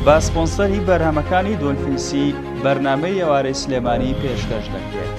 با سپۆنسەری بەرهەمەکانی دۆلفینسی بەرنامەی ئێوارەی سلێمانی پێشکەش دەکرێت.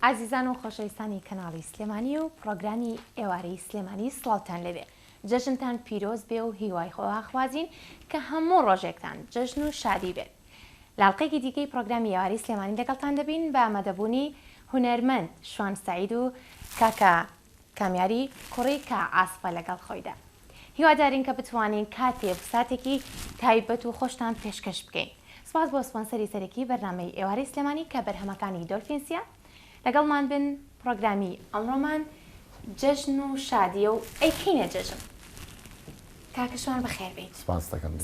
عزیزان و خۆشەویستانی کەناڵی سلێمانی و پرۆگرامی ئێوارەی سلێمانی سڵاوتان لەوێ. جەژنتان پیرۆز بێ و هیوای خۆواخوازین کە هەموو ڕۆژێکتان جەژن و شادی بێت. لاڵقێکی دیکەی پرۆگرامی ئێوارەی سلێمانی لەگەڵتان دەبین بە ئامادەبوونی هونەرمەند شوان سعید و کاکە کامیاری کوڕی کە ئاسپە لەگەڵ خۆیدا. هیوادارین کە بتوانین کاتێک ساتێکی تایبەت و خۆشتان پێشکەش بکەین. سپاس بۆ سپۆنسەری سەرەکی بەرنامەی ئێوارەی سلێمانی کە بەرهەمەکانی دۆلفینسیە. لەگەڵمان بن پرۆگرامی ئەمڕۆمان جەژن و شادیە و ئەیکینە جەژن. کاکەشوان بەخێر بیت.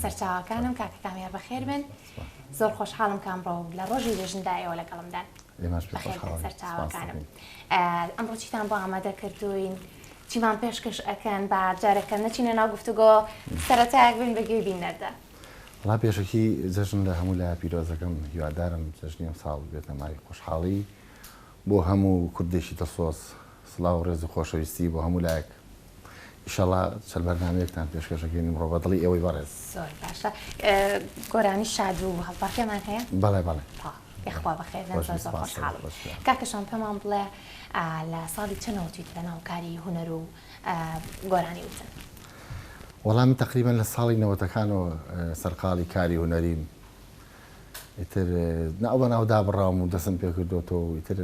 سەرچاوەکانم کاکە کامیار بەخێر بن. زۆر خۆشحاڵم کە ئەمڕۆ لە ڕۆژی جەژندایەوە لەگەڵمدان. سەرچاوەکانم. ئەمڕۆ چیتان بۆ ئامادە کردوین؟ چیمان پێشکەش ئەکەن بە جارەکە نەچینە ناو گفتوگۆ سەرەتایەک بین بەگوێ بینەردا. وڵا پێشەکی جەژن لە هەموو لای پیرۆزەکەم هیوادارم جەژنی ئەم ساڵ بێتە مای خۆشحاڵی بۆ هەموو کوردێکی دەسۆز سڵاو و ڕێز و خۆشەویستی بۆ هەموو لایەک. ئیشەڵا چەند بەرنامەیەکتان پێشکەشەکەین ڕۆ بەدڵی ئێوەی بەڕێز. زۆر باشە. گۆرانی شاد و هەڵپارتێمان هەیە؟ بەڵێ بەڵێ. یخوا بەخێر زۆر خۆشحاڵم. کاکەشان پێمان بڵێ لە ساڵی چەندەوە تویت لە ناوکاری هونەر و گۆرانی وتن؟ وەڵامی تقریبەن لە ساڵی نەوەتەکانەوە سەرقاڵی کاری هونەریم. ئیتر ناو بە ناو دابڕاوم و دەستم پێ کردوتەوە و ئیتر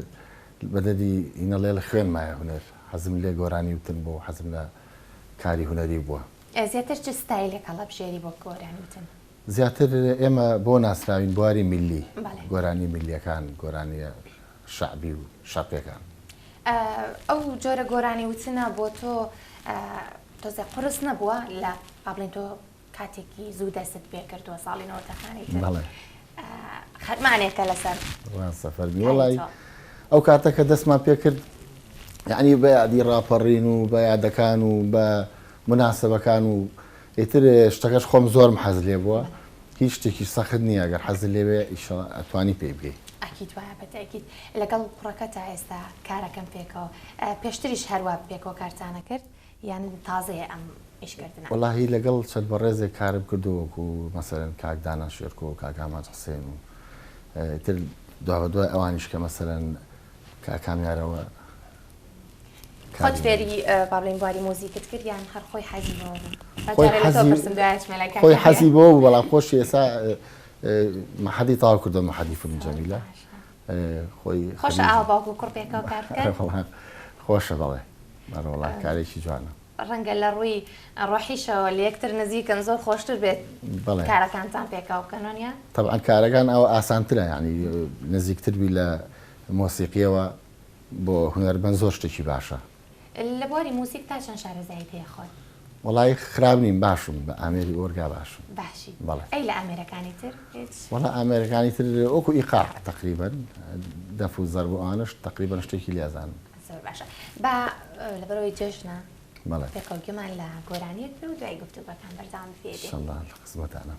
بەدەدی ئینەڵێ لە خوێن مایە هونەر. حەزم لێ گۆرانی وتن بۆ حەزم لە کاری هونەری بووە. زیاتر چ ستایلێک هەڵە بژێری بۆ گۆرانی وتن؟ زیاتر ئێمە بۆ ناسراوین بواری میلی، گۆرانی میلیەکان، گۆرانی شعبی و شەرقیەکان. ئەو جۆرە گۆرانی وتنە بۆ تۆ تۆزە قورس نەبووە لە بڵێن تۆ کاتێکی زوو دەست پێ کردووە ساڵی نەوەتەکانی تر؟ بەڵێ. خەرمانێکە لەسەر سەفەرمی وەڵی ئەو کاتەکە دەستمان پێ کرد یعنی بە یادی ڕاپەڕین و بە یادەکان و بە مناسبەکان و ئیتر شتەکەش خۆم زۆرم حەز لێ بووە. هیچ شتێکی سەخت نییە ئەگەر حەز لێوێ ئەتوانی پێی بگەی. ئەکید وایە بەتەکید. لەگەڵ کوڕەکە تا ئێستا کارەکەم پێکەوە پێشتریش هەروە پێکەوە کارتانە کرد یان تازەیە ئەم ئیشکردنە؟ وەڵاهی لەگەڵ چەند بەڕێزێک کارم کردووەکو مەسەرەن کاک دانا شێرکۆ و کاک ئاماج حوسێن و تر دوا بە دوای ئەوانیش کە مەسەرەن کامیارەوە خۆت فێری بابلین بواری مۆزیکت کرد یان هەر خۆی حەزی بۆ خۆی حەزی بۆ و بەڵام خۆشی ئێستا مەحەدی تاوا کردو مەحەدی فیلم جەمیلە خۆی خۆشە ئاوا باوکو کوڕ پێکەوە کار بکەن؟ خۆشە بەڵێ بەڕۆڵا کارێکی جوانە. ڕەنگە لە ڕووی ڕۆحیشەوە لە یەکتر نزیکن زۆر خۆشتر بێت کارەکانتان پێکاو بکەنەوە؟ طبعا کارەکان ئەو ئاسانترە یعنی نزیکتر بی لە مۆسیقیەوە بۆ هونەرمەند زۆر شتێکی باشە. لە بواری موسیق تا چەند شارەزایت هەیە خۆت؟ وەڵی خراپ نیم باشم بە ئامێری ئۆرگا باشم. باشی. بەڵێ. ئەی لە ئەمریکانی تر؟ وەڵا ئەمریکانی تر ئۆکو ئیقاع تقریبەن دەف و زەرب و ئانش تقریبەن شتێکی لێزانن. زۆر باشە. با لەبەرەوەی جەژنە بەڵێ پێکەوتگومان لە گۆرانیەک بێ و دوای گفتوگۆتان بەردەوام بێت. ئینشەڵڵا لە خزمەتانە.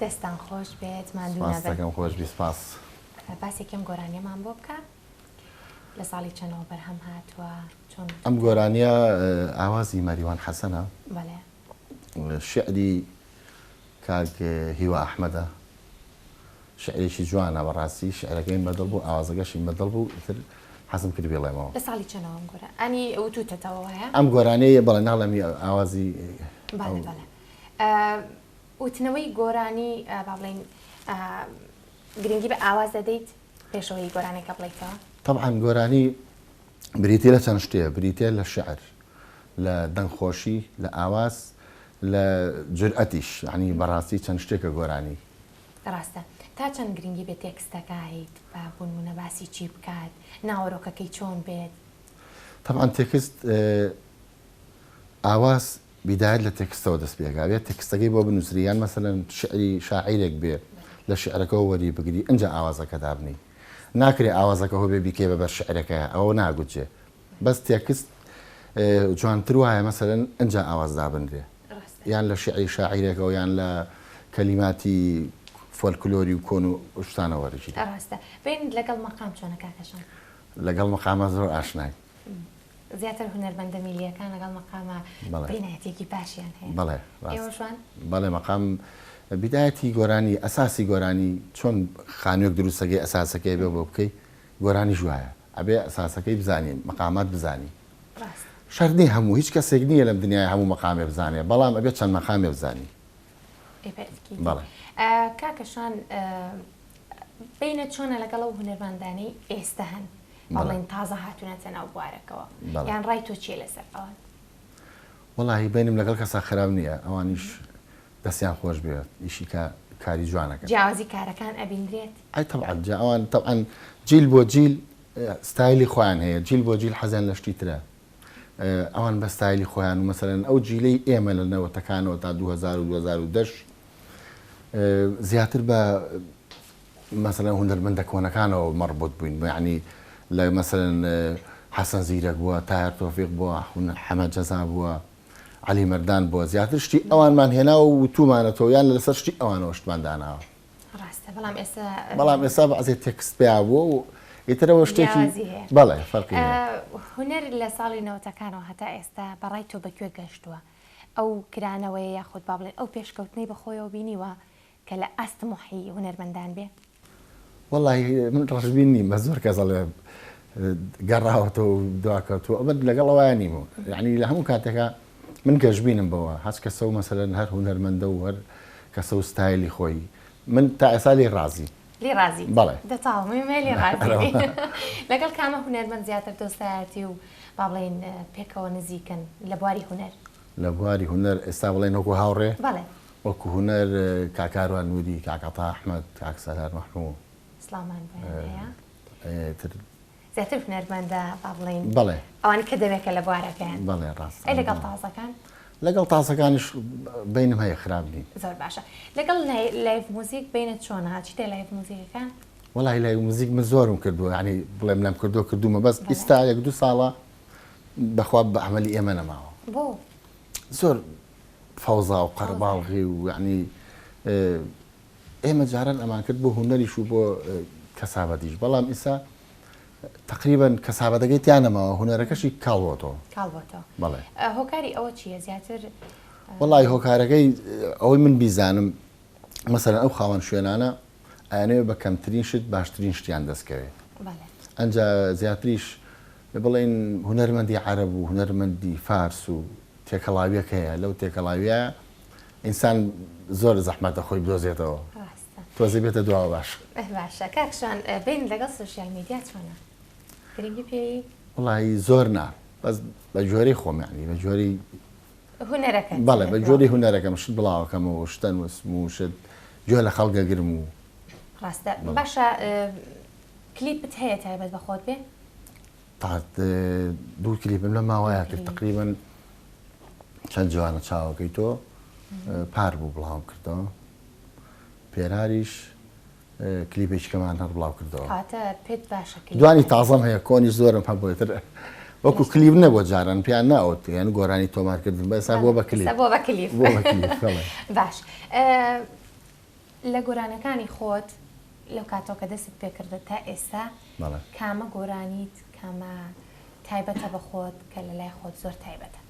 دەستان خۆش بێت ماندوو سپاس نەبن. دەکەم خۆش بی سپاس. باسێکم گۆرانیەمان بۆ بکە لە ساڵی چەندەوە بەرهەم هاتووە چۆن؟ ئەم گۆرانیە ئاوازی مەریوان حەسەنە، بەڵێ شعری کاک هیوا ئەحمەدە، شعرێکی جوانە بەڕاستی، شعرەکەی بەدڵ بوو، ئاوازەکەشی بەدڵ بوو، ئیتر حەزم کرد بێڵێمەوە. لە ساڵی چەندەوە ئەم گۆرە؟ ئەنی وتوتەتەوە وایە؟ ئەم گۆرانەیە بەڵێ ناڵەمی ئاوازی بەڵێ بەڵێ. وتنەوەی گۆرانی با بڵێن گرنگی بە ئاواز دەدەیت پێشەوەی گۆرانێکە بڵیتەوە؟ طبعا گۆرانی بریتە لە چەند شتەیە، بریتە لە شعر، لە دەنگخۆشی، لە ئاواز، لە جورئەتیش، یعنی بەڕاستی چەند شتێکە گۆرانی. ڕاستە. تا چەند گرنگی بێت تێکستەکە هیت بە بوونمونە باسی چی بکات، ناوەڕۆکەکەی چۆن بێت؟ طبعا تێکست ئاواز بیدایەت لە تێکستەوە دەست پێگابێت، تێکستەکەی بۆ بنووسریان مەسەلەن شعری شاعیرێک بێ لە شعرەکەەوە وەری بگری ئەنجا ئاوازەکە دابنی. ناکرێ ئاوازەکە هۆ بێ بیکێ بەبەر شعرەکە ئەوە ناگوچێ، بەس تێکست جوانتر وایە مەسەلەن ئەنجا ئاواز دابنرێ، یان لە شعری شاعیرێکەوە یان لە کەلیماتی فۆلکلۆری و کۆن و شتانە وەرجی. ڕاستە. بین لەگەڵ مەقام چۆنە کاکەشان؟ لەگەڵ مەقامە زۆر ئاشنای. زیاتر هونەرمەندە میلیەکان لەگەڵ مەقامە بینایەتێکی باشیان هەیە. بەڵێ ئێوەشوان؟ بەڵێ مەقام بیدایەتی گۆرانی ئەساسی گۆرانی چۆن خانوێک دروستەکەی ئەساسەکەی بێ بۆ بکەی گۆرانی ژوایە ئەبێ ئەساسەکەی بزانین مەقامات بزانی. شەردنی هەموو هیچ کەسێک نییە لەم دنیای هەموو مەقامێ بزانێ، بەڵام ئەبێت چەند مەقامێ بزانی. بەڵێ. کاکەشان بینە چۆنە لەگەڵ ئەو هونەرمەندانەی ئێستا هەن بەڵێن تازە هاتوونەتە ناو بوارەکەەوە، یان ڕای تۆ چیە لەسەر ئەوە؟ وەڵاهی بینم لەگەڵ کەسا خراپ نییە، ئەوانیش دەستیان خۆش بێت، ئیشی کاری جوانەکە. جیاوازی کارەکان ئەبیندرێت؟ ئەی طبعا ئەوان طبعا جیل بۆ جیل ستایلی خۆیان هەیە، جیل بۆ جیل حەزیان لە شتی ترە، ئەوان بە ستایلی خۆیان و مەسەلەن ئەو جیلەی ئێمە لە نەوەتەکانەوە تا 2000 و 2010 زیاتر بە مەسەلەن هونەرمەندە کۆنەکانەوە مەربوط بووین، یعنی لە مەسەلەن حەسەن زیرەک بووە، تایر تۆفیق بووە، حەمەد جەزا بووە، عەلی مەردان بووە، زیاتر شتی ئەوانمان هێناوە و تومانەتەوە یان لەسەر شتی ئەوانەوە شتمان داناوە. ڕاستە. بەڵام ئێستا بەعزێ تێکست پێیا بووە و ئیترەوە شتێکی بەڵێ فەرقی هونەر لە ساڵی نەوەتەکانەوە هەتا ئێستا بەڕای تۆ بەکوێ گەشتووە؟ ئەو کرانەوەی یاخود با بڵێن ئەو پێشکەوتنەی بەخۆیەوە بینیوە کە لە ئەستمحی هونەرمەندان بێ؟ وەڵی من ڕژبین نیم بە زۆر کەسەڵێ گەڕاوەتەوە و دواکەوتوە ئەمە لەگەڵەوەیان نیمەوە، یعنی لە هەموو کاتێکە من گەشتبینم بەوە هەچ کەسە و مەسەلەن هەر هونەرمەندە و هەر کەسە و ستایلی خۆی من تا ئێستا لێ ڕازی. لێ ڕازی؟ بەڵێ. دەتاڵمێ لێ ڕازی. لەگەڵ کامە هونەرمەند زیاتر دۆستایەتی و با بڵێن پێکەوە نزیکن لە بواری هونەر؟ لە بواری هونەر ئێستا بڵێن وەکو هاوڕێ؟ بەڵێ. وەکو هونەر کاکاروان نووری، کاکەتا ئەحمەد، کاک سەلار مەحموود. سڵامان هەیە؟ تر زیاتر هونەرمەندە با بڵێن بەڵێ ئەوانی کە دەوێت کە لە بوارەکەیان. بەڵێ ڕاست. ئەی لەگەڵ تازەکان؟ لەگەڵ تازەکانیش بینم هەیە خراپ نین. زۆر باشە. لەگەڵ لایڤ موزیک بینت چۆنە؟ چی دێ لایڤ موزیکەکان؟ وەڵی لایڤ موزیک من زۆرم کردووە، یعنی بڵێم لەم کردومە بەس ئێستا 1-2 ساڵە بەخوا بە عەمەلی ئێمە نەماوە. بۆ؟ زۆر فەوزا و قەرباڵغی و یعنی ئێمە جاران ئەمان کرد بۆ هونەریش و بۆ کەسابەتیش، بەڵام ئێستا تقریبا کەسابەتەکەی تیانەماوە، هونەرەکەشی کاڵبۆتەوە. بەڵێ. هۆکاری ئەوە چییە زیاتر؟ وەڵی هۆکارەکەی ئەوەی من بیزانم مەسەلەن ئەو خاوەن شوێنانە ئەیانەوێ بە کەمترین شت باشترین شتیان دەستکەوێت. ئەنجا زیاتریش بڵێن هونەرمەندی عەرەب و هونەرمەندی فارس و تێکەڵاویەک هەیە، لەو تێکەڵاویە ئینسان زۆر زەحمەتە خۆی بدۆزێتەوە، تۆزی بێتە دواوە باش. باشە. کاکشان بین لەگەڵ سوشیال میدیا چۆنە؟ گرنگی پێی؟ وڵی زۆر نا، بەس بە جۆرەی خۆم، یعنی بە جۆری هونەرەکە. بەڵێ بە جۆری هونەرەکەم شت بڵاوەکەمەوە، شتەن وسم و شت گوێ لە خەڵکە گرم و. ڕاستە. باشە کلیپت هەیە تایبەت بە خۆت بێ؟ تا 2 کلیپم لە ماوەیە کرد تقریبا چەند جوانە چاوەکەی تۆ پار بوو بڵاو کردەوە، پێراریش کلیپێکەکەمان هەر بڵاو کردەوە. کاتە پێت باشە دوانی تازەم هەیە، کۆنی زۆرم هەبووێتر وەکو کلیپ نەبووە جاران پیان ناوت، یان گۆرانی تۆمارکردن بەسا بۆ بە کلیپ. بۆ بە کلیپ. بۆ بە کلیپ. باش. لە گۆرانەکانی خۆت لەو کاتۆ کە دەست پێکردە تا ئێستا کامە گۆرانیت کامە تایبەتە بە خۆت کە لە لای خۆت زۆر تایبەتە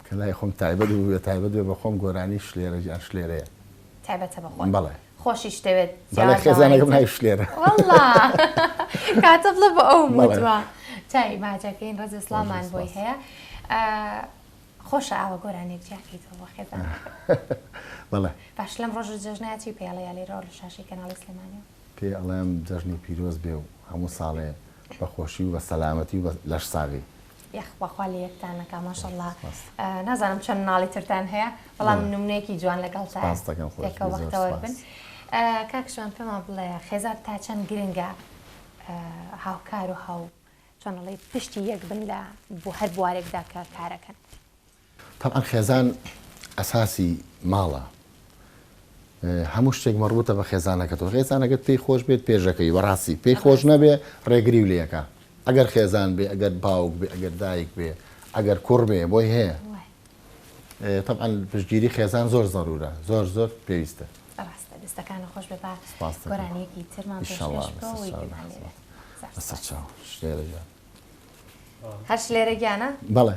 کە لای خۆم تایبەت بوو تایبەت بێ بە خۆم گۆرانی شلێرە جان شلێرەیە تایبەتە بە خۆت بەڵێ خۆشی شتەوێت خێزانەکەم نای شلێرە کاتە بڵە بە ئەو مدووە چای ماجەکەین ڕێز ئیسلامان بۆی هەیە خۆشە ئاوە گۆرانێک جاکەیتەوە بۆ خێزان بەڵێ باش لەم ڕۆژ جەژنایەتی پێڵەیە لێرەوە لە شاشی کەناڵی سلێمانیەوە پێ ئەڵێم جەژنی پیرۆز بێ و هەموو ساڵێ بە خۆشی و بە سەلامەتی و لەش ساغی یەخواخوا لە یەکتانەکە ماشەڵڵا نازانم چەند ناڵی ترتان هەیە بەڵام نمونەیەکی جوان لەگەڵتەکە وەختەوە بن کاکشوان پێمان بڵێ خێزار تا چەند گرنگە هاوکار و هاو چۆنەڵی پشتی یەک بن لە بۆ هەر بوارێکدا کە کارەکەن طبعا خێزان ئەساسی ماڵە هەموو شتێک مەڕبوطە بە خێزانەکەتەوە خێزانەکەت پێی خۆش بێت پێشەکەی بەڕاستی پێی خۆش نەبێ ڕێگری و لەکە ئەگەر خێزان بێ ئەگەر باوک بێ ئەگەر دایک بێ ئەگەر کوڕ بێ بۆی هەیە طبعا پشتگیری خێزان زۆر زەرورە زۆر زۆر پێویستە ڕاستە دەستەکانە خۆش بێ بە گۆرانیەکی ترمان هەر شلێرە گیانە بەڵێ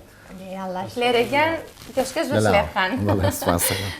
شلێرە گیان پێشکەش بە شلێرخان بەڵێ سپاسەکەم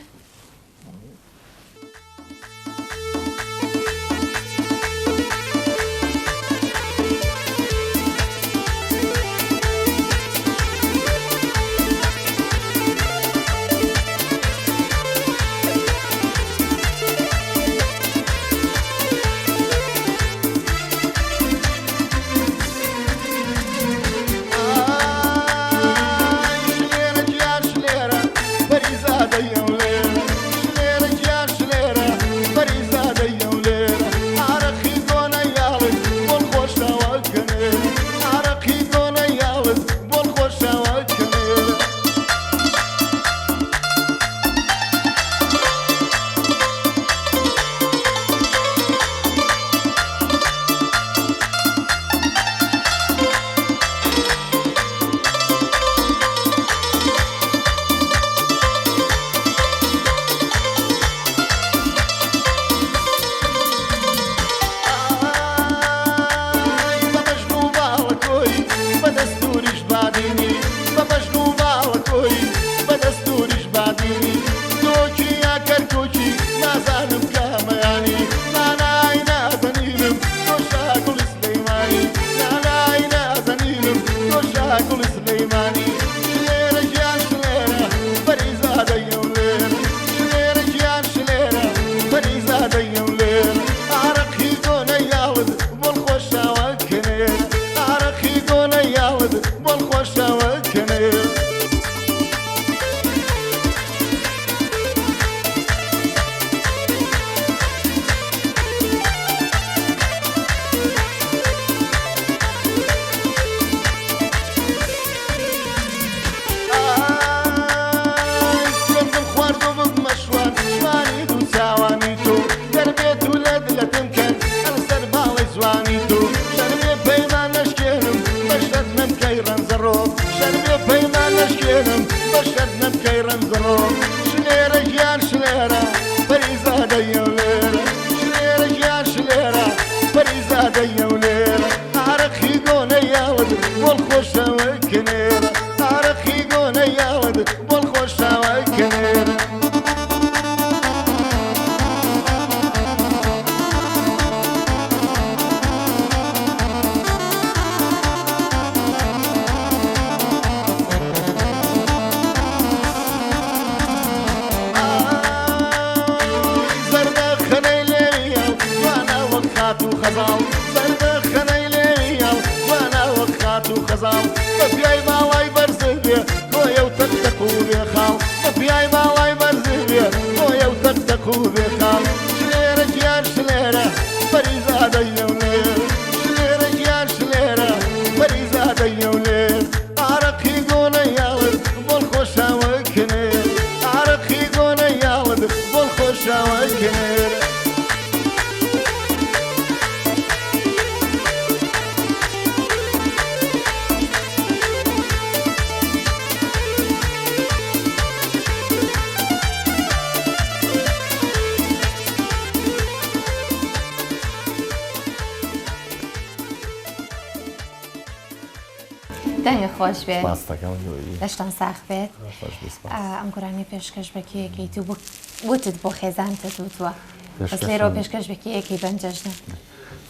دەنگە خۆش بێت سپاس دەکەم لەشتان ساخ بێت ئەم گۆرانی پێشکەش بەکیەکەیت و وتت بۆ خێزانتت وتووە بەس لێرەوە پێشکەش بەکیەکەی بەنجەژنە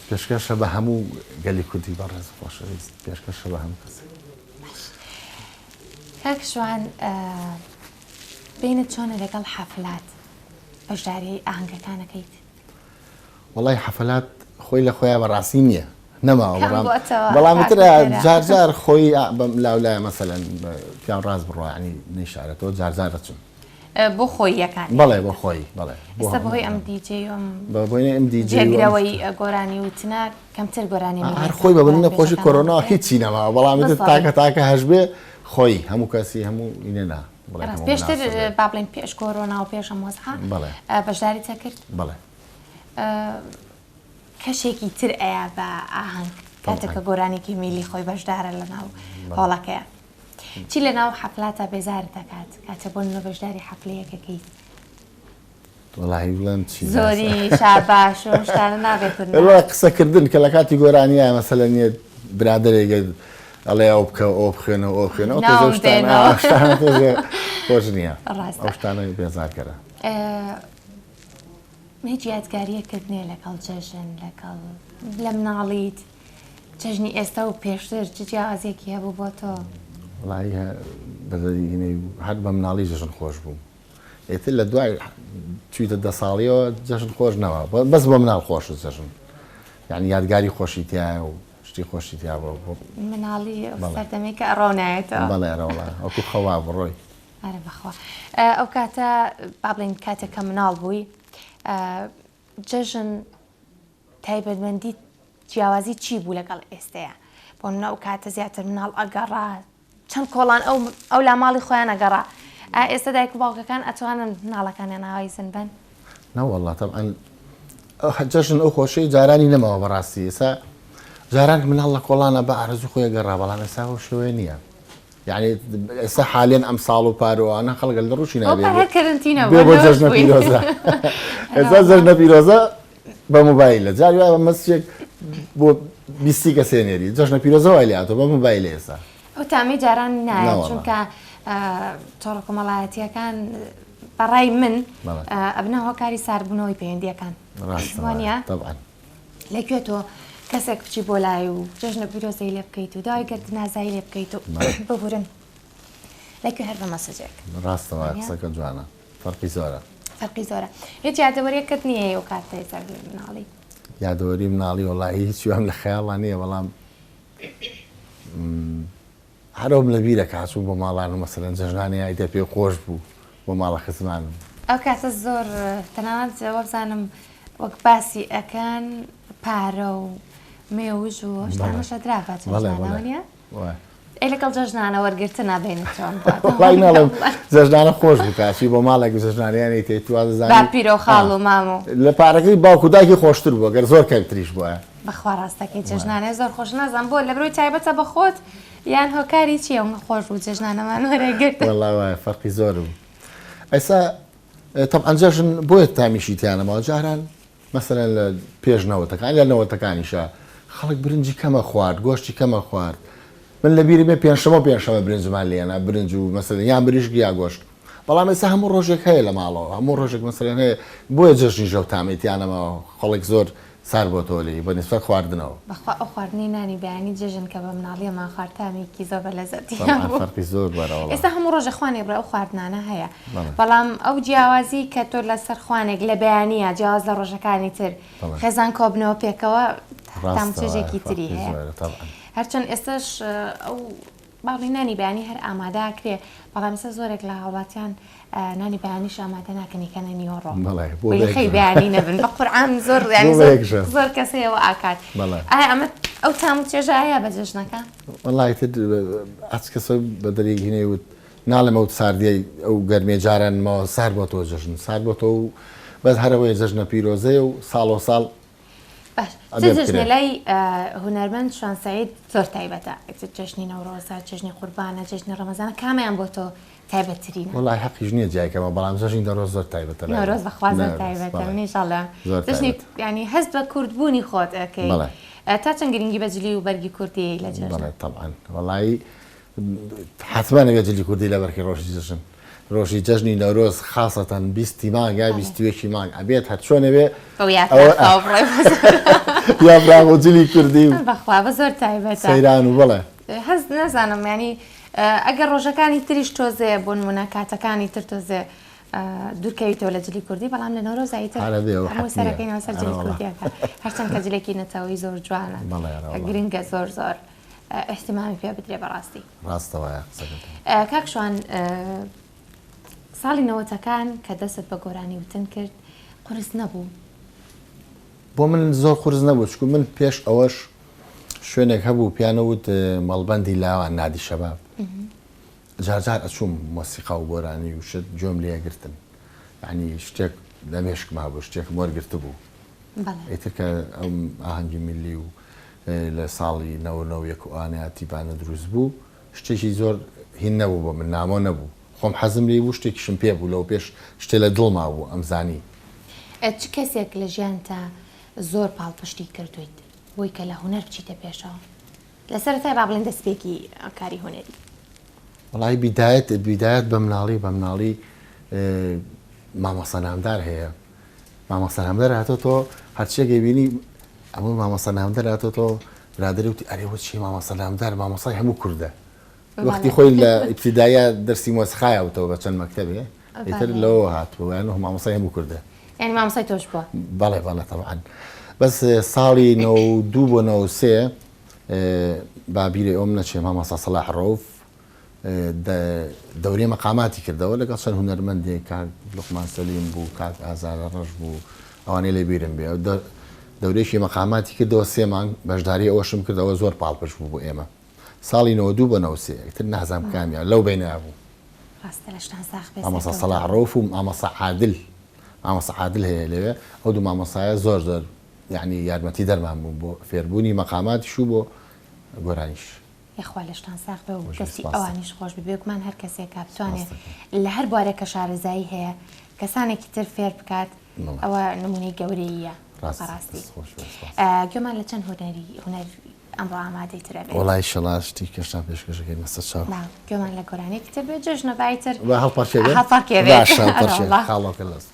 پێشکەشە بە هەموو گەلی کوردی بەڕێز خۆشەویست پێشکەشە بە هەموو کەسێک کاکشوان بینت چۆنە لەگەڵ حەفلات بەشداری ئاهەنگەکانەکەیت وڵی حەفلات خۆی لە خۆیان بەڕاستی نییە نەماوە بۆتەوە بەڵام ترە جارجار خۆی لاولای مەسەلەن پیان ڕاست بڕوانی نەیشارێتەوە جارجار دەچون بۆ خۆی یەکان بەڵێ بۆ خۆی بەڵێ ئێستا بەهۆی ئەم دیجێ بۆی ئەم دیجێ جێگرەوەی گۆرانی وتنە کەمتر گۆرانی هەر خۆی بە بنە خۆشی کۆرۆنا هیچی نەما بەڵام تاکە هەش بێ خۆی هەموو کەسی هەموو ئینێنا پێشتر با بڵێن پێش کۆرۆنا و پێش ئەمۆزها بەشداری تەکرد بەڵێ کەشێکی تر ئەیە بە ئاهەنگ کاتێککە گۆرانێکی میلی خۆی بەشدارە لە ناو هۆڵەکەیە چی لە ناو حەفلاتە بێزار دەکات کاتە بۆ نوە بەشداری حەفلەیەکەکەیت وڵی بڵێن چی زۆری شاباش و شتانە نابێتن قسەکردن کە لە کاتی گۆرانیە مەسەلەن نیە برادێک ئەڵێ ئەو بکە ئەو بخێنەوە ئەو بخێنەوە خۆش نییە ئەو شتانەی بێزارکەرە هیچ یادگاریەکردنێ لەگەڵ جەژن لەگەڵ لە مناڵیت جەژنی ئێستا و پێشتر چ جیاوازێکی هەبوو بۆ تۆ وڵی بەدەینەی هەر بە مناڵی جەژن خۆش بوو ئێتر لە دوای چویتە 10 ساڵیەوە جەژن خۆش نەوە بەس بە مناڵ خۆش جەژن یعنی یادگاری خۆشی تایە و شتی خۆشی تیا بۆ مناڵی سەردەمێککە ئەڕۆنایێتەوە بەڵێ ڕەوڵە ئەوکو خەوا بڕۆی ئەرە بەخوا ئەو کاتە با بڵێن کاتێککە مناڵ بووی جەژن تایبەتمەندی جیاوازی چی بوو لەگەڵ ئێستەیە بۆ نەو کاتە زیاتر مناڵ ئەگەڕا چەند کۆڵان ئەو لا ماڵی خۆیان ئەگەڕا ئێستا دایک و باوکەکان ئەتوانن مناڵەکانیان ئاوایزن بن نەوەڵڵا تەبعەن جەژن ئەو خۆشەی جارانی نەماوە بەڕاستی ئێستا جاران مناڵ لە کۆڵانە بە ئارەزوو خۆی گەڕا بەڵام ئێستا ئەو شێوەیە نییە یعنی ئێستا حالێن ئەم ساڵ و پارۆوانە خەڵگە لە ڕوشی نابێت بۆ جەژنە پیرۆزە ئێستا جەژنە پیرۆزە بە موبایلە جاری وایە بە مەسجێک بۆ 20 کە سێنێری جەژنە پیرۆزە وای لاتۆ بە موبایلە ئێستا ئەو تامی جاران نایە چونکە تۆڕە کۆمەڵایەتیەکان بەڕای من ئەبنە هۆکاری ساربوونەوەی پەیوەندیەکان وانە لەکوێ تۆ کەسێک بچی بۆ لای و جەژنە پیرۆزەی لێ بکەیت و داوای گرت نازایی لێ بکەیت و ببورن لەکوێ هەر بە مەسەجێک ڕاستەوە قسەکە جوانە فەرقی زۆرە فەرقی زۆرە هیچ یادەوەریەکەت نییە و کاتەی سەر مناڵی یادەوەری مناڵی وەڵی هیچیان لە خەیاڵان نییە بەڵام هەرۆم لە بیرە کاچوو بۆ ماڵان و مەسەلەن جەژنانی ئایدە پێ خۆش بوو بۆ ماڵە خزمانم ئەو کاتە زۆر تەنانەت وەبزانم وەک باسی ئەەکەن پارە و مێوژ و شتانەشە درابات جەژنانەوەنیە ئەی لەگەڵ جەژنانە وەرگرتە نابێنێتەوە وڵی ناڵم جەژنانە خۆش بوو کاچی بۆ ماڵێک جەژنانیانی تێ توازەزانانی با پیرۆ خاڵ و مام و لە پارەکەی باوکو دایکی خۆشتر بووە گەر زۆر کەمتریش بووە بەخوا ڕاستەکەی جەژنانێ زۆر خۆش نازان بۆ لە بڕۆی تایبەتە بە خۆت یان هۆکاری چیە و خۆش بوو جەژنانەمان وەرەگرت وەڵی وایە فەرقی زۆر بوو ئێستا تەبعەن جەژن بۆیە تامیشی تیانەمەوە جاران مەسەلەن لە پێشنەوەتەکان لە نەوەتەکانیشە خەڵک برنجی کەمە خوارد گۆشتی کەمە خوارد من لە بیری بێ پێنجشەمە برنجمان لێنە برنج و مەسەلەن یان بریشکی یا گۆشت بەڵام ئێستا هەموو ڕۆژێک هەیە لە ماڵەوە هەموو ڕۆژێک مەسەلەن هەیە بۆیە جەژنی ژەو تامێتیانەمەوە خەڵک زۆر سار بۆ تۆلی بە نسبەت خواردنەوە بەخوا ئەو خواردنی نانی بەیانی جەژن کە بە مناڵیەمان خواردتامێکی زۆر بە لەزەتی فەرقی زۆر بەرەوە ئێستا هەموو ڕۆژە خوانێ بڕە ئەو خواردنانە هەیە بەڵام ئەو جیاوازی کە تۆ لەسەر خوانێک لە بەیانیە جیاواز لە ڕۆژەکانی تر خێزان کۆبنەوە پێکەوە تامچێژێکی تری هەیە هەرچەند ئێستاش ئەو باڵی نانی بەیانی هەر ئامادەکرێ بەڵام ئێستا زۆرێک لە هاوڵاتیان نانی بەیانیش ئامادە ناکەنیکەنە نیۆڕۆ خەی بەیانی نەبن بە قورعان زۆر زۆر کەسەیەوە ئاکات ئایا ئەمە ئەو تام و چێژە ئایا بە جەژنەکە وەڵی تر ئەچ کەسە بە دەرێگینێ وت ناڵێمە وت ساردیەی ئەو گەرمێ جارانمەوە سار بۆ تۆ جەژن سار بۆ تۆ و بەس هەرەوەی جەژنە پیرۆزەیە و ساڵ و ساڵ جژنە لای هونەرمەند شوانسەعید زۆر تایبەتە جەژنی نەورۆزە جەژنی قوربانە جەژنی ڕەمەزانە کامیان بۆ تۆ تایبەتترینە وڵی حەقیش نییە جایکەمە بەڵام جەژنی دەڕۆژ زۆر تایبەتە نەورۆز بەخوا زۆر تایبەتە منیشەڵە جەژنی ینی هەست بە کوردبوونی خۆت ئەەکەی تا چەند گرنگی بەجلی و بەرگی کوردی لە جەژن طبعا وڵی حتما نەبێت جلی کوردی لە بەرکی ڕۆژی جژن ڕۆژی جەژنی نەورۆز خاصەتەن 20 مانگ یا 21 مانگ ئەبێت هەر چۆنەوێ یا براغ جلی کوردی بەخوا بە زۆر تایبەتە سەیران و بڵێ هەز نەزانم ینی ئەگەر ڕۆژەکانی تریش تۆزێ بۆ نمونە کاتەکانی تر تۆزێ دوورکەویتەوە لە جلی کوردی بەڵام لە نەورۆزاییتر هەموو سەرەکەینەوە سەر جلی کوردیەکە هەرچەند کە جلێکی نەتەوەی زۆر جوانە گرنگە زۆر زۆر احتیمامی پێ بدرێ بەڕاستی ڕاستەوەیە کاکشوان ساڵی نەوەتەکان کە دەست بە گۆرانی وتن کرد قورس نەبوو بۆ من زۆر قورس نەبوو چکو من پێش ئەوەش شوێنێک هەبوو پیانەوت مەڵبەندی لاوان نادی شەباب جارجار ئەچووم مۆسیقا و گۆرانی و شت جۆم لێگرتن ینی شتێک دەمێشکما بوو شتێکم وەرگرتە بوو ئیتر کە ئەم ئاهەنگی میلی و لە ساڵی 91 ئاەتیبانە دروست بوو شتێکی زۆر هین نەبوو بۆ من نامۆ نەبوو خۆم حەزم لێ بوو شتێکیشم پێ بوو لەو پێش شتێ لە دڵما بوو ئەمزانی چ کەسێک لە ژیان تا زۆر پاڵپشتی کردویت بۆی کە لە هوەر بچیتە پێشەوە لە سەرەتای با بڵێن دەستپێکی کاری هوەری وڵی بیدایەت بە مناڵی مامۆستا نامدار هەیە مامۆستا نامدار هاتۆ تۆ هەرچیەکە بینی ئەموو مامۆستا نامدار هاتۆ تۆ برادری وتی ئەرێ چی مامۆستا نامدار مامۆسای هەموو کووردە وەختی خۆی لە ئیبتیدایە دەرسی مۆسیقایەوەتەوە بە چەند مەکتەبێ ئیتر لەوە هاتووە مامۆسای هەموو کووردە یعنی مامۆسای تۆش بووە بەڵێ طبعاً بەس ساڵی 92 بۆ 93 بابیرێ ئەوم نەچێ مامۆستا سەلاح ڕەوف دەورەی مەقاماتی کردەوە لەگەڵ چەند هونەرمەندێک کاک لوقمان سەلیم بوو کاک ئازارە ڕەش بوو ئەوانەی لێ بیرم بێ دەورێکی مەقاماتی کردەوە 3 مانگ بەشداری ئەوەشم کردەوە زۆر پاڵپش بوو بۆ ئێمە ساڵی 92 بۆ 93 تر نازام کامیان لەو بینە بوو مامۆستا سەلاح ڕەوف و مامۆستا عادل هەیە لەوێ ئەو دوو مامۆستایە زۆر یعنی یارمەتی دەرمان بوو بۆ فێربوونی مەقاماتیش و بۆ گۆرانیش یخوا لەشتان ساق بێ و دەستی ئەوانیش خۆش ببێکمان هەر کەسێکا بتوانێت لە هەر بارێکە شارەزایی هەیە کەسانێکی تر فێر بکات ئەوە نمونەی گەورەیە ڕاستی گوێمان لە چەند هوەر ئەمڕۆ ئامادەی ترە بێت وڵای شەڵاشتی کەشتان پێشکەشەکەی مەسە چاو گوێمان لە گۆرانێکی تر بێت جژنەبای تر هەڵپارکێ بێت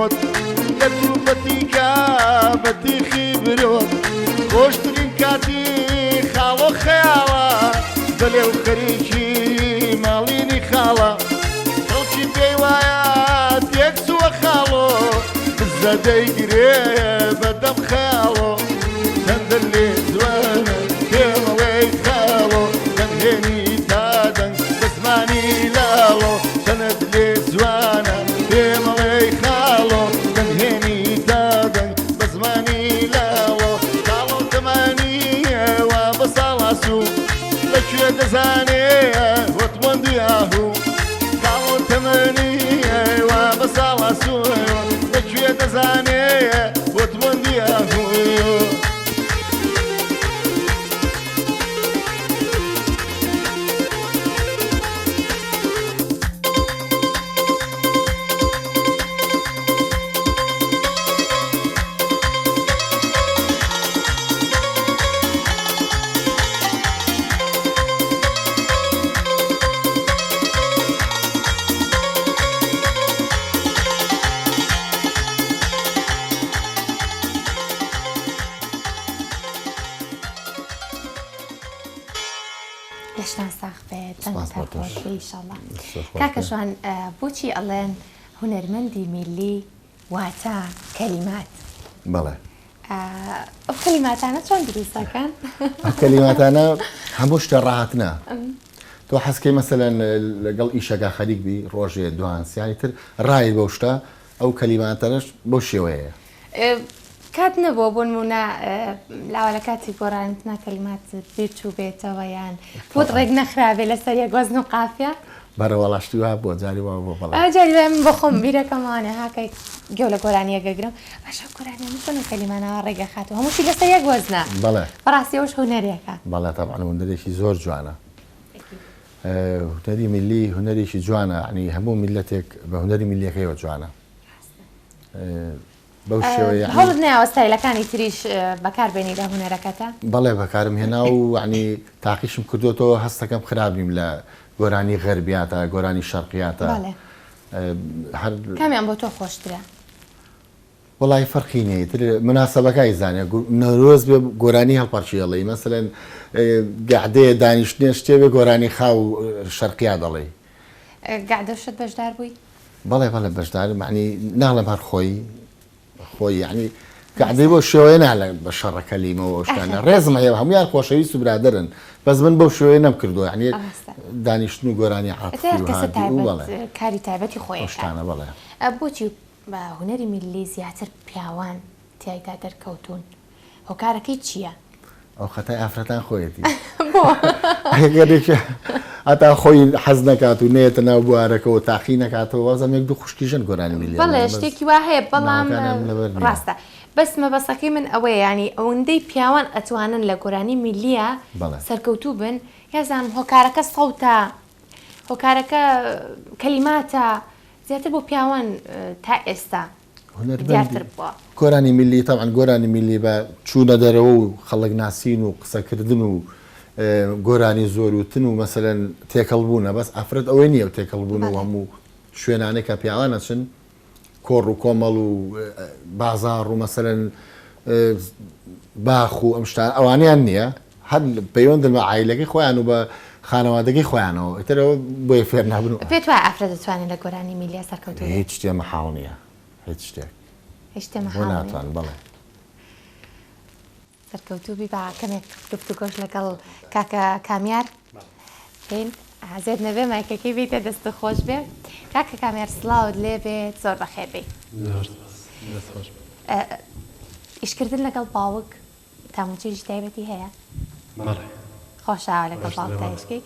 برۆت لە تووپەتی کابەتی خیبرۆت خۆشترین کاتی خاڵۆ خەیاڵە بەلێو خەریکی ماڵینی خاڵە خەڵکی پێی وایە تێک چووە خاڵۆ زەدەی گرێ بەدەم خاڵۆ چەندە لێ جوانە پێڵەوەی خاڵۆ دەنگێنی تا دەنگ بە زمانی لاڵۆ چەند لێ جوانە پێڵەوەی خاڵۆ دەنگێنی تا دەنگ بە زمانی لاڵۆ خاڵۆ تەمانیە وا بە ساڵاسوو لەکوێ دەزانێ وەتمەندی ئاهوو خاڵۆ تەمانیە وا بە ساڵاسوو لەکوێ دەزانێ وەتمەندی ئاهوو لەشتان ساخ بێت دەنگتان خۆشی ئینشاڵڵا. کاکە جوان بۆچی ئەڵێن هونەرمەندی میلی واتە کەلیمات؟ بەڵێ ئەو کەلیماتانە چۆن دروستەکەن؟ ئەو کەلیماتانە هەموو شتە ڕاهاتنە. تۆ حەزکەی مەسەلەن لەگەڵ ئیشەکە خەریک بی ڕۆژێ دوان سیانی تر ڕای بەو شتە ئەو کەلیماتەنەش بەو شێوەیە. کات نەبووە بۆ نمونە لاوە لە کاتی گۆڕانتنا کەلیمات بچوو بێتەوە یان بۆت ڕێک نەخرابێ لەسەر یەک وەزن و قافیە؟ بەرەوەڵاشتی وا بۆ جاری وا بۆ بەڵێ. جاری من بۆ خۆم بیرەکەمانە هاکەی گەو لە گۆرانیە گەگرم باشە گۆرانیە میتونە کەلیمانەوە ڕێگە خاتەوە هەمووشی لەسەر یەک وەزنە. بەڵێ بەڕاستی ئەوش هونەرێکە. بەڵێ تەبعەن هونەرێکی زۆر جوانە. هونەری میلی هونەرێکی جوانە ینی هەموو میلەتێک بە هونەری میلیەکەیەوە جوانە. بەو شێوەیە هەوڵت نایەوە ستایلەکانی تریش بەکاربێنی لە هونەرەکەتە؟ بەڵێ بەکارم هێنا و ینی تاقیشم کردوتەوە هەستەکەم خراپیم لە گۆرانی غەربیاتە گۆرانی شەرقیاتە. کامیان بۆ تۆ خۆشترە؟ وڵی فەرقی نیە تر مناسەبەکەی زانێ نەورۆز بێ گۆرانی هەڵپەرچیەڵی مەسەلەن گەعدەیە دانیشتێ شتێ گۆرانی خاو شەرقیا دەڵێ. گەعدە شت بەشدار بووی؟ بەڵێ بەڵێ بەشدارم معنی ناڵم هەر خۆی ینی گەعدەی بۆ شێوەیە نالە بە شەڕە کەلیمەوە شتانە ڕێزم هەیە هەمویان خۆشەویست و برادرن بەس من بەو شێوەیە نەمکردووە ینی دانیشتن و گۆرانی عاتفی و هادی و بەڵێ کاری تایبەتی خۆی شتانە بەڵێ. بۆچی بە هونەری میلی زیاتر پیاوان تایدا دەرکەوتون؟ هۆکارەکەی چییە؟ ئەو خەتای ئافرەتان خۆیەتی ئەگەرێکە ئەتا خۆی حەز نەکات و نێتە ناو بوارەکەەوە تاقی نەکاتەوە وازەمێک دوو خوشکیژن گۆرانی میلی. بەڵێ شتێکی وا هەیە بەڵام ڕاستە بەس مەبەستەکەی من ئەوەیە ینی ئەوەندەی پیاوان ئەتوانن لە گۆرانی میلیە سەرکەوتوو بن یازانم هۆکارەکە سەوتە هۆکارەکە کەلیماتە زیاتر بۆ پیاوان تا ئێستا دیارتر بووە. گۆرانی میلی تاوان گۆرانی میلی بە چوونە دەرەوە و خەڵک ناسین و قسەکردن و گۆرانی زۆروتن و مەسەلەن تێکەڵبوونە بەس ئافرەت ئەوەی نییە و تێکەڵبوون و هەموو شوێنانێک کە پیاوانە چن کۆڕ و کۆمەڵ و بازار و مەسەلەن باخ و ئەم شتان ئەوانیان نییە هەر پەیوەندن بە عایلەکەی خۆیان و بە خانەوادەگەی خۆیانەوە ئیترەوە بۆیە فێر نابن. پێت وایە ئافرەت دەتوانێت لە گۆرانی میلیە سەرکەوتوو هیچ شتێ مەحاڵ نییە هیچ شتێک ناتوان بەڵێ. سەرکەوتوبی با کەمێک گفتوگۆش لەگەڵ کاکە کامیار پێین حەزێت نەبێ مایکەکەی بیتە دەست خۆش بێ. کاکە کامیار سڵاوت لێ بێت زۆر بەخێر بێ. ئیشکردن لەگەڵ باوک تامونچێژی تایبەتی هەیە؟ خۆشاوە لەگەڵ باوک تایشکەی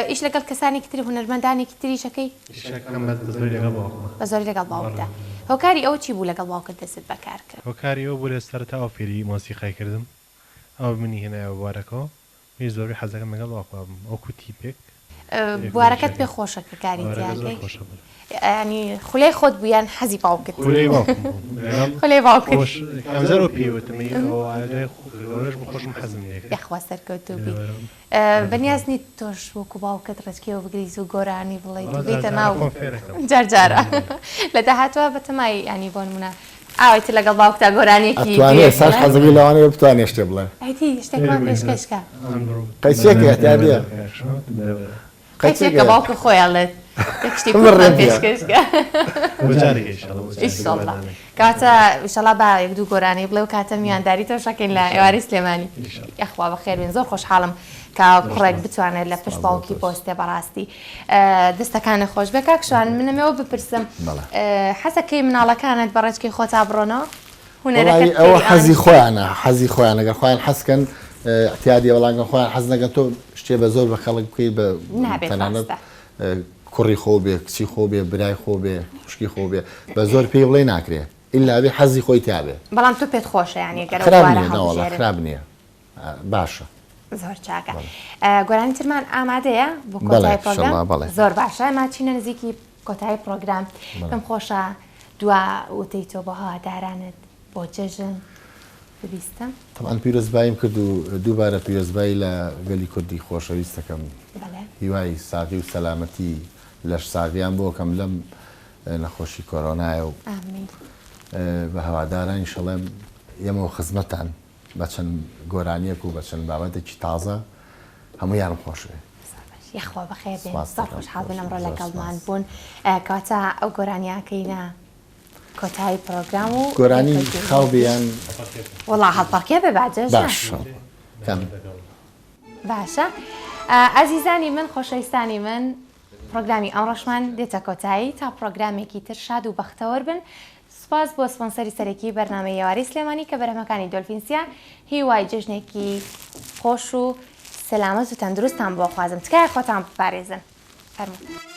ئیش لەگەڵ کەسانێکی تر هونەرمەندانێکی تریشەکەی؟ بە زۆری لەگەڵ باوکدا. هۆکاری ئەو چی بوو لەگەڵ باوکت دەست بەکار کرد؟ هۆکاری ئەو بوو لە سەرەتا ئەو فێری مۆسیقای کردم ئەو منی هێنایە بوارەکەەوە هیچ زۆری حەزەکەم لەگەڵ واقع بم ئەو کوتی پێک. بوارەکەت پێ خۆشە کە کاری تیاکەی ینی خولەی خۆت بوویان حەزی باوکت خولەی باوکت یاخوا سەرکەوتوو بی بەنیاز نیت تۆش وەکو باوکت ڕێچکەوە بگریت و گۆرانی بڵێیت بێتە ناو جارجارە لە داهاتوە بەتەمای ینی بۆ نمونە ئاویت لەگەڵ باوکتا گۆرانێکی ساش حەزەکەی لەوانەیە بتوانێت شتێ بڵێ ئەیتی شتێکمان پێشکەشکە قەیسێکی احتیاجیە قەیسێکە باوکە خۆیاڵێت شتی پێشکەشکە ئیشەڵڵا کاتە ئیشەڵا با یەک دوو گۆرانی بڵێ و کاتە میوانداری تۆ شەکەین لە ئێواری سلێمانی یاخوا بەخێر بێن زۆر خۆشحاڵم کە کوڕێک بتوانێت لە پشت باوکی پۆستێ بەڕاستی دەستەکانە خۆش بێ کاکشوان منەمەوە بپرسم حەزەکەی مناڵەکانت بە ڕێچکەی خۆتا بڕۆنەوە هونەرەکەت ئەوە حەزی خۆیانە حەزی خۆیان ئەگەر خۆیان حەزکەن احتیادی وەڵاگە خۆیان حەز نەکەن تۆ شتێ بە زۆر بە خەڵک بکەیت بە تەنانەت کوڕی خۆ بێ کچی خۆ بێ برای خۆ بێ خوشکی خۆ بێ بە زۆر پێی بڵێ ناکرێ ئیلا بێ حەزی خۆی تیاابێ بەڵام تۆ پێت خۆشە ینی خراپ نییە باشە زۆر چاکە گۆرانی ترمان ئامادەیە بۆ کۆتایی پرۆگرام زۆر باشە ماچینە نزیکی کۆتایی پرۆگرام پێم خۆشە دوا وتەی تۆ بۆ هەوادارانت بۆ جەژن ببیستم تەمان پیرۆزباییم کرد و دووبارە پیرۆزبایی لە گەلی کوردی خۆشەویستەکەم هیوای ساغی و سەلامەتی لەش ساغیان بۆ کەم لەم نەخۆشی کۆرۆنایە و بە هەواداران ئینشەڵێ ئێمەوە خزمەتان بە چەند گۆرانیەک و بە چەند بابەتێکی تازە هەموو یانم خۆش بێ یاخوا بەخێر بێن زۆر خۆشحاڵ بن ئەمڕۆ لەگەڵمان بوون کاتە ئەو گۆرانیاکەینە کۆتایی پرۆگرام و گۆرانی خاو بیان وەڵا هەڵپەڕکێ بێ باجەش باشە ئازیزانی من خۆشەویستانی من پرۆگرامی ئەمڕۆشمان دێتە کۆتایی تا پرۆگرامێکی تر شاد و بەختەوەر بن سوپاس بۆ سپۆنسەری سەرەکی بەرنامەی ئێواری سلێمانی کە بەرهەمەکانی دۆلفینسیا هیوای جژنێکی خۆش و سەلامەت و تەندروستان بۆ خوازم تکایە خۆتان بپارێزن فەرموو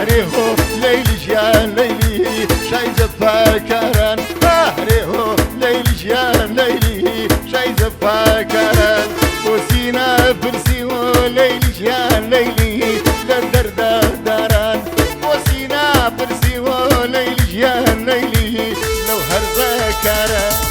ئەهرێ هۆ لەیلی ژیان لەیلی شای جەفاکاران ئەهرێ هۆ لەیلی ژیان لەیلی شای جەفاکاران بۆ سینە پرسیوە لەیلی ژیان لەیلی لە دەردا داران بۆ سینە پرسیوە لەیلی ژیان لەیلی لەو هەرزەکاران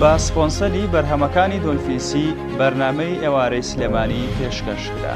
بە سپۆنسەری بەرهەمەکانی دۆلفینسی بەرنامەی ئێوارەی سلێمانی پێشکەشکرا.